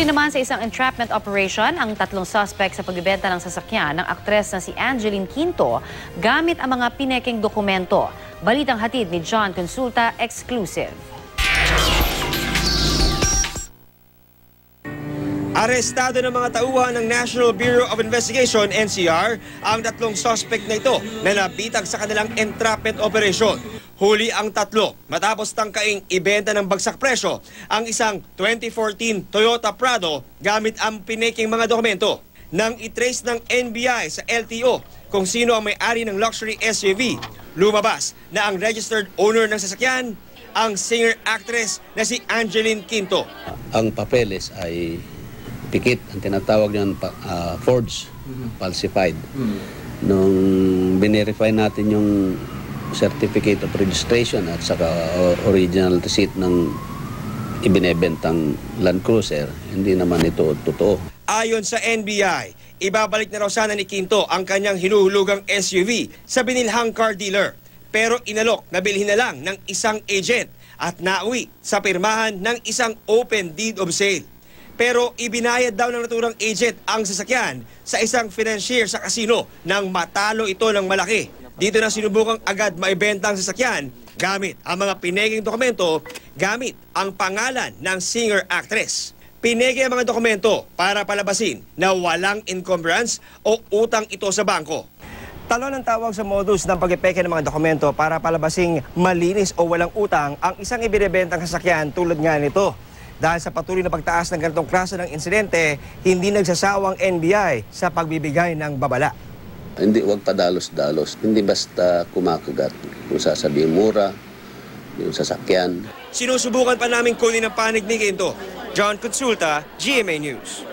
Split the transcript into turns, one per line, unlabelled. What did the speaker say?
Nahuli naman sa isang entrapment operation ang 3 suspect sa pagbibenta ng sasakyan ng aktres na si Angeline Quinto gamit ang mga pineking dokumento. Balitang hatid ni John Consulta, exclusive.
Arestado ng mga tauhan ng National Bureau of Investigation, NCR, ang 3 suspect na ito na nabitag sa kanilang entrapment operation. Huli ang 3 matapos tangkaing ibenta ng bagsak presyo ang isang 2014 Toyota Prado gamit ang pineking mga dokumento. Nang itrace ng NBI sa LTO kung sino ang may-ari ng luxury SUV, lumabas na ang registered owner ng sasakyan, ang singer-actress na si Angeline Quinto.
Ang papeles ay pikit, ang tinatawag niyan forged, falsified. Nung binerify natin yung certificate of registration at saka original receipt ng ibinebentang Land Cruiser, hindi naman ito totoo.
Ayon sa NBI, ibabalik na raw sana ni Quinto ang kanyang hinuhulugang SUV sa binilhang car dealer. Pero inalok na bilhin na lang ng isang agent at nauwi sa pirmahan ng isang open deed of sale. Pero ibinayad daw ng naturang agent ang sasakyan sa isang financier sa kasino nang matalo ito ng malaki. Dito na sinubukang agad maibenta ang sasakyan gamit ang mga pineging dokumento gamit ang pangalan ng singer-actress. Pinege ang mga dokumento para palabasin na walang encumbrance o utang ito sa bangko. Talon ang tawag sa modus ng pag-epeke ng mga dokumento para palabasing malinis o walang utang ang isang ibinebentang sasakyan tulad nga nito. Dahil sa patuloy na pagtaas ng ganitong klase ng insidente, hindi nagsasawang NBI sa pagbibigay ng babala.
Hindi, wag padalos-dalos. Hindi basta kumakagat. Kung sasabihin mura, yung sasakyan.
Sinusubukan pa namin kunin ang panig ni Quinto. John Consulta, GMA News.